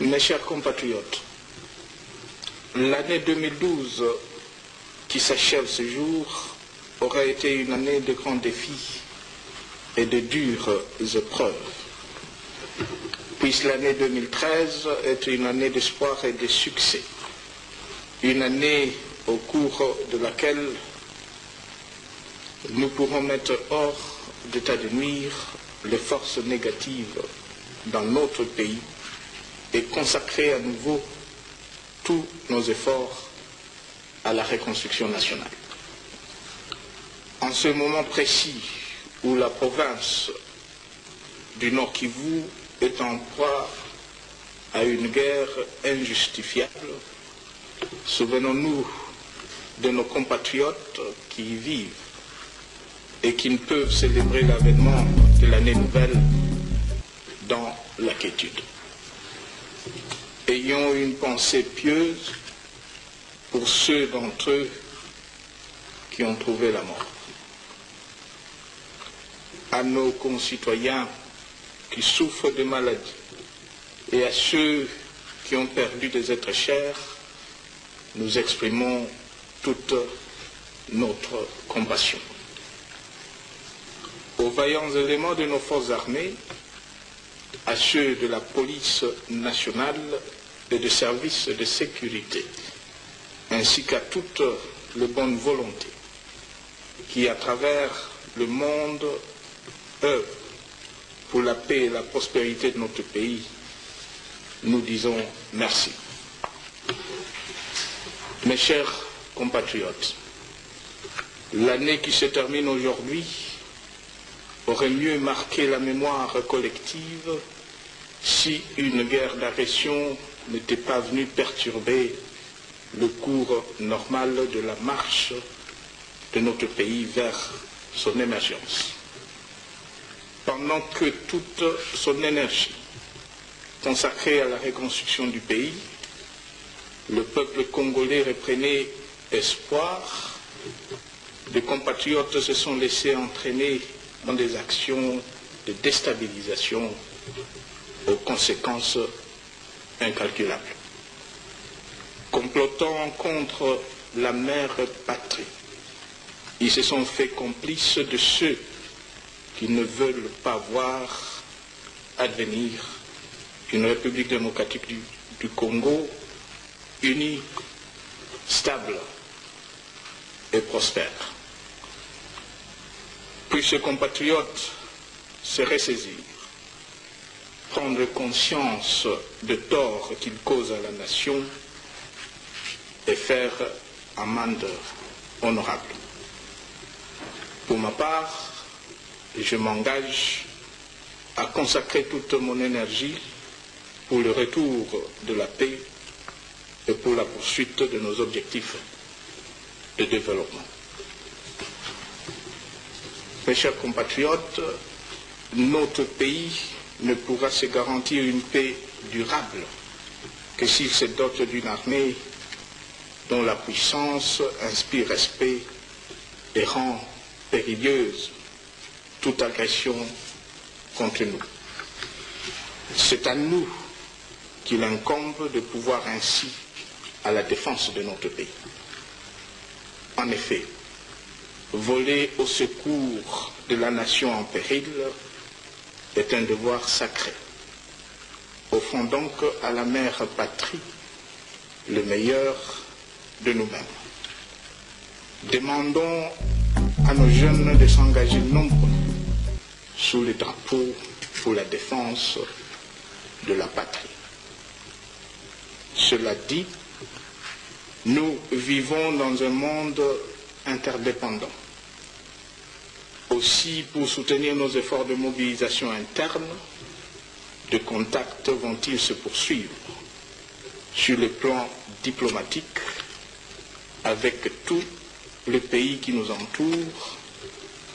Mes chers compatriotes, l'année 2012 qui s'achève ce jour aura été une année de grands défis et de dures épreuves. Puisse l'année 2013 être une année d'espoir et de succès, une année au cours de laquelle nous pourrons mettre hors d'état de nuire les forces négatives dans notre pays et consacrer à nouveau tous nos efforts à la reconstruction nationale. En ce moment précis où la province du Nord Kivu est en proie à une guerre injustifiable, souvenons-nous de nos compatriotes qui y vivent et qui ne peuvent célébrer l'avènement de l'année nouvelle dans la quiétude. Ayons une pensée pieuse pour ceux d'entre eux qui ont trouvé la mort. À nos concitoyens qui souffrent de maladies et à ceux qui ont perdu des êtres chers, nous exprimons toute notre compassion. Aux vaillants éléments de nos forces armées, à ceux de la police nationale et des services de sécurité, ainsi qu'à toute les bonnes volontés qui, à travers le monde, œuvrent pour la paix et la prospérité de notre pays, nous disons merci. Mes chers compatriotes, l'année qui se termine aujourd'hui aurait mieux marqué la mémoire collective si une guerre d'agression n'était pas venue perturber le cours normal de la marche de notre pays vers son émergence. Pendant que toute son énergie consacrée à la reconstruction du pays, le peuple congolais reprenait espoir, les compatriotes se sont laissés entraîner dans des actions de déstabilisation aux conséquences incalculables. Complotant contre la mère patrie, ils se sont fait complices de ceux qui ne veulent pas voir advenir une République démocratique du Congo unie, stable et prospère. Puis ces compatriotes se ressaisir, prendre conscience de tort qu'ils causent à la nation et faire amende honorable. Pour ma part, je m'engage à consacrer toute mon énergie pour le retour de la paix et pour la poursuite de nos objectifs de développement. Mes chers compatriotes, notre pays ne pourra se garantir une paix durable que s'il se dote d'une armée dont la puissance inspire respect et rend périlleuse toute agression contre nous. C'est à nous qu'il incombe de pouvoir ainsi à la défense de notre pays. En effet, voler au secours de la nation en péril est un devoir sacré. Offrons donc à la mère patrie le meilleur de nous-mêmes. Demandons à nos jeunes de s'engager nombreux sous les drapeaux pour la défense de la patrie. Cela dit, nous vivons dans un monde interdépendant. Aussi, pour soutenir nos efforts de mobilisation interne, de contacts vont-ils se poursuivre sur le plan diplomatique avec tous les pays qui nous entourent,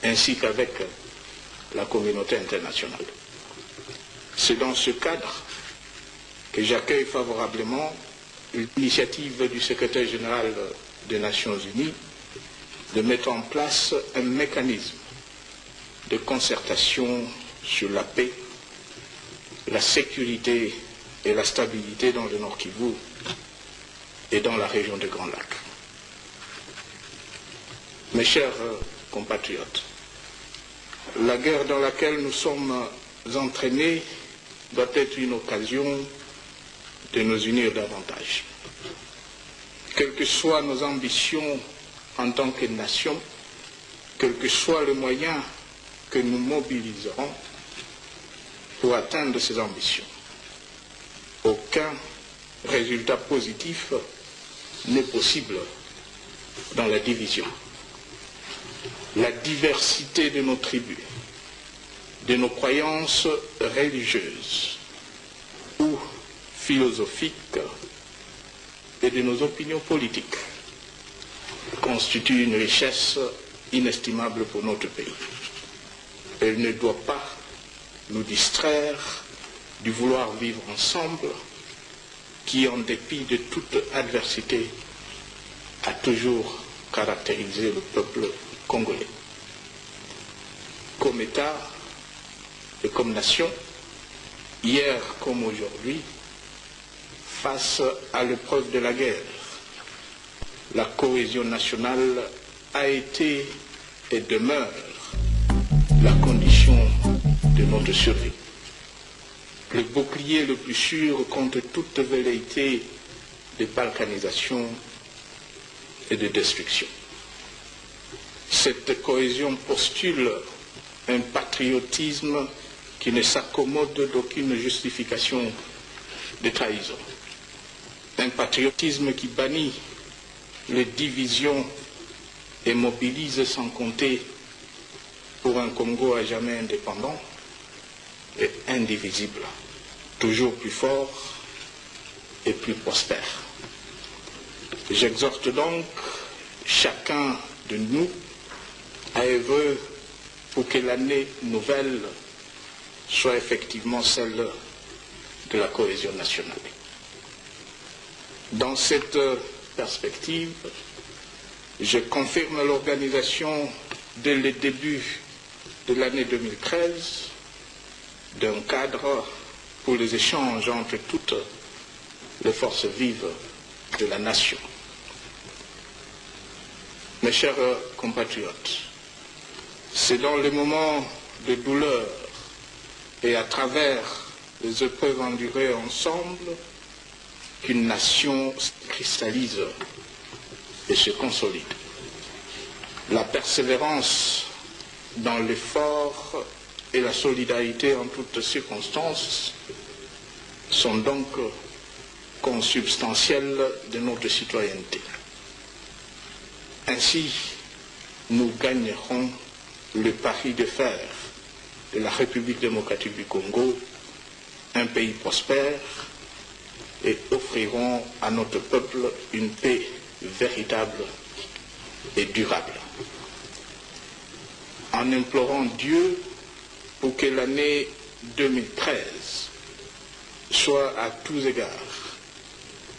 ainsi qu'avec la communauté internationale. C'est dans ce cadre que j'accueille favorablement l'initiative du secrétaire général des Nations Unies de mettre en place un mécanisme de concertation sur la paix, la sécurité et la stabilité dans le Nord Kivu et dans la région des Grands Lacs. Mes chers compatriotes, la guerre dans laquelle nous sommes entraînés doit être une occasion de nous unir davantage. Quelles que soient nos ambitions en tant que nation, quels que soient les moyens que nous mobiliserons pour atteindre ces ambitions, aucun résultat positif n'est possible dans la division. La diversité de nos tribus, de nos croyances religieuses ou philosophiques et de nos opinions politiques constitue une richesse inestimable pour notre pays. Elle ne doit pas nous distraire du vouloir vivre ensemble qui, en dépit de toute adversité, a toujours caractérisé le peuple congolais. Comme État et comme nation, hier comme aujourd'hui, face à l'épreuve de la guerre, la cohésion nationale a été et demeure la condition de notre survie. Le bouclier le plus sûr contre toute velléité de balkanisation et de destruction. Cette cohésion postule un patriotisme qui ne s'accommode d'aucune justification de trahison. Un patriotisme qui bannit les divisions et mobilise sans compter pour un Congo à jamais indépendant et indivisible, toujours plus fort et plus prospère. J'exhorte donc chacun de nous à œuvrer pour que l'année nouvelle soit effectivement celle de la cohésion nationale. Dans cette perspective, je confirme l'organisation dès le début de l'année 2013 d'un cadre pour les échanges entre toutes les forces vives de la nation. Mes chers compatriotes, c'est dans les moments de douleur et à travers les épreuves endurées ensemble qu'une nation se cristallise et se consolide. La persévérance dans l'effort et la solidarité en toutes circonstances sont donc consubstantielles de notre citoyenneté. Ainsi, nous gagnerons le pari de fer de la République démocratique du Congo, un pays prospère, et offrirons à notre peuple une paix véritable et durable. En implorant Dieu pour que l'année 2013 soit à tous égards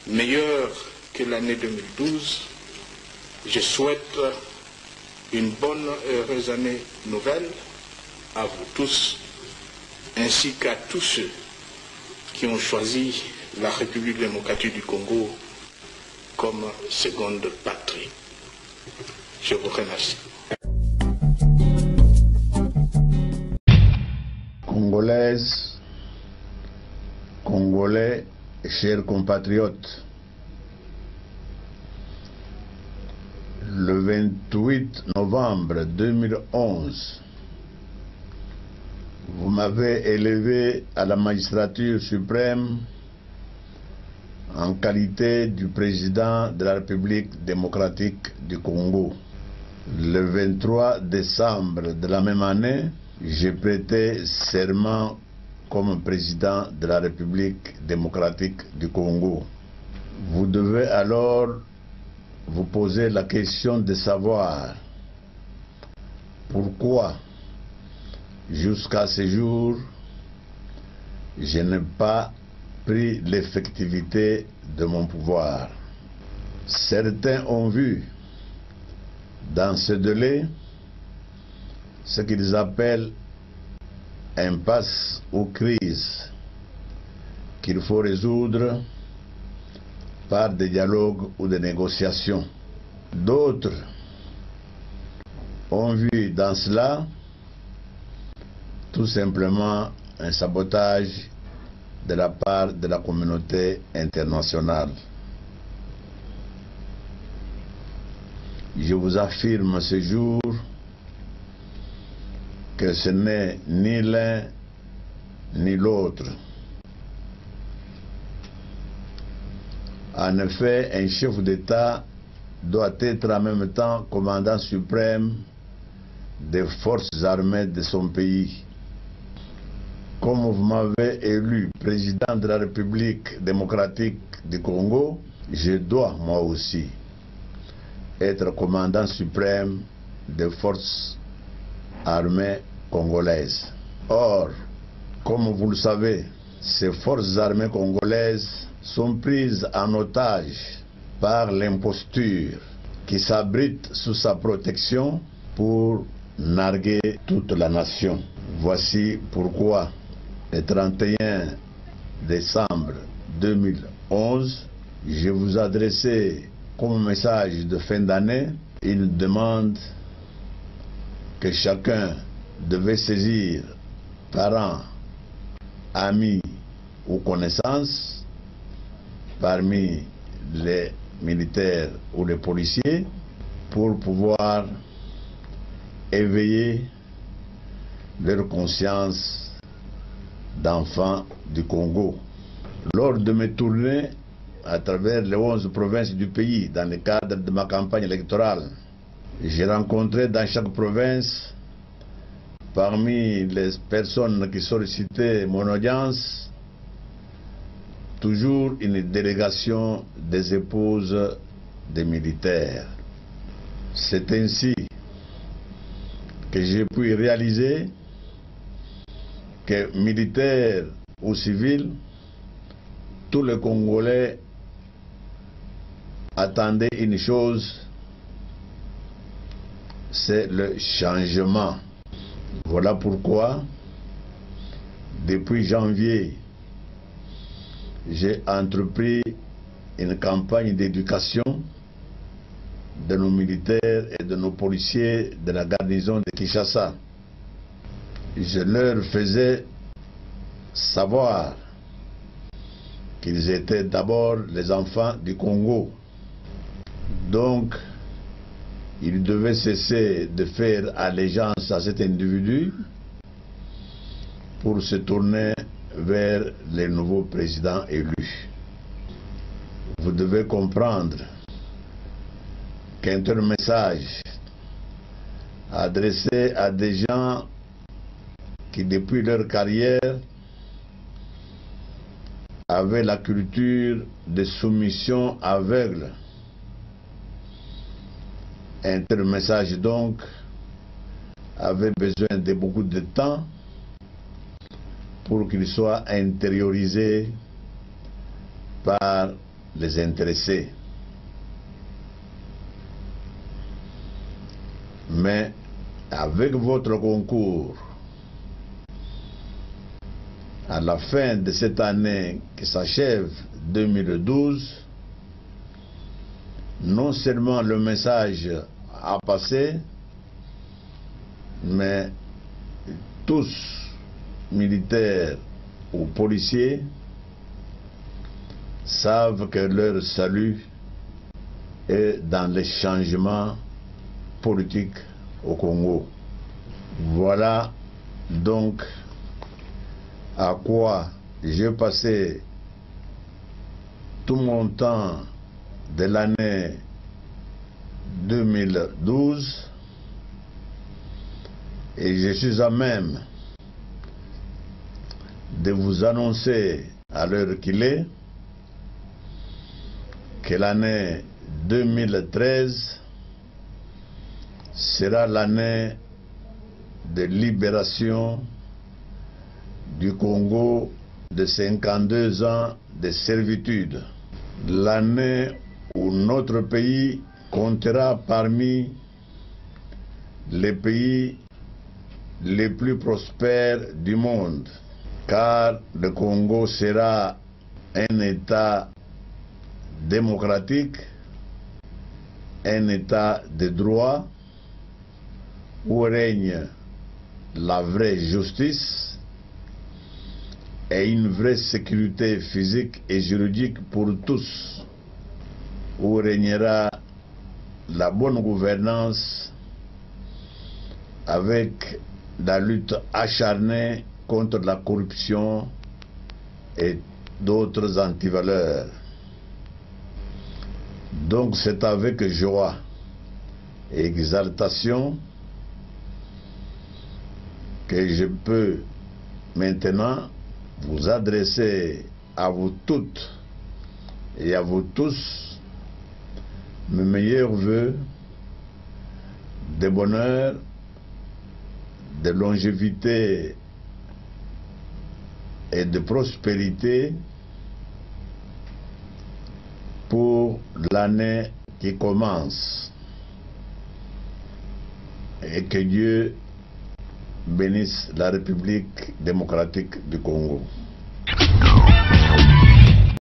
meilleure que l'année 2012, je souhaite une bonne et heureuse année nouvelle à vous tous, ainsi qu'à tous ceux qui ont choisi la République démocratique du Congo comme seconde patrie. Je vous remercie. Congolaises, Congolais, chers compatriotes, le 28 novembre 2011, vous m'avez élevé à la magistrature suprême en qualité du président de la République démocratique du Congo. Le 23 décembre de la même année, j'ai prêté serment comme président de la République démocratique du Congo. Vous devez alors vous poser la question de savoir pourquoi, jusqu'à ce jour, je n'ai pas pris l'effectivité de mon pouvoir. Certains ont vu dans ce délai ce qu'ils appellent impasse ou crise qu'il faut résoudre par des dialogues ou des négociations. D'autres ont vu dans cela tout simplement un sabotage de la part de la communauté internationale. Je vous affirme ce jour que ce n'est ni l'un ni l'autre. En effet, un chef d'État doit être en même temps commandant suprême des forces armées de son pays. Comme vous m'avez élu président de la République démocratique du Congo, je dois moi aussi être commandant suprême des forces armées congolaises. Or, comme vous le savez, ces forces armées congolaises sont prises en otage par l'imposture qui s'abrite sous sa protection pour narguer toute la nation. Voici pourquoi, le 31 décembre 2011, je vous adressais comme message de fin d'année une demande que chacun devait saisir, parents, amis ou connaissances, parmi les militaires ou les policiers, pour pouvoir éveiller leur conscience d'enfants du Congo. Lors de mes tournées à travers les 11 provinces du pays, dans le cadre de ma campagne électorale, j'ai rencontré dans chaque province, parmi les personnes qui sollicitaient mon audience, toujours une délégation des épouses des militaires. C'est ainsi que j'ai pu réaliser que militaires ou civils, tous les Congolais attendaient une chose, c'est le changement. Voilà pourquoi, depuis janvier, j'ai entrepris une campagne d'éducation de nos militaires et de nos policiers de la garnison de Kinshasa. Je leur faisais savoir qu'ils étaient d'abord les enfants du Congo. Donc, ils devaient cesser de faire allégeance à cet individu pour se tourner vers les nouveaux présidents élus. Vous devez comprendre qu'un tel message adressé à des gens qui, depuis leur carrière, avaient la culture de soumission aveugle. Un tel message donc avait besoin de beaucoup de temps pour qu'il soit intériorisé par les intéressés. Mais avec votre concours, à la fin de cette année qui s'achève 2012, non seulement le message a passé, mais tous, militaires ou policiers, savent que leur salut est dans les changements politique au Congo. Voilà donc à quoi j'ai passé tout mon temps de l'année 2012 et je suis à même de vous annoncer à l'heure qu'il est que l'année 2013 sera l'année de libération du Congo de 52 ans de servitude. L'année où notre pays comptera parmi les pays les plus prospères du monde, car le Congo sera un État démocratique, un État de droit, où règne la vraie justice et une vraie sécurité physique et juridique pour tous, où régnera la bonne gouvernance avec la lutte acharnée contre la corruption et d'autres antivaleurs. Donc c'est avec joie et exaltation que je peux maintenant vous adresser à vous toutes et à vous tous mes meilleurs vœux de bonheur, de longévité et de prospérité pour l'année qui commence, et que Dieu bénisse la République démocratique du Congo.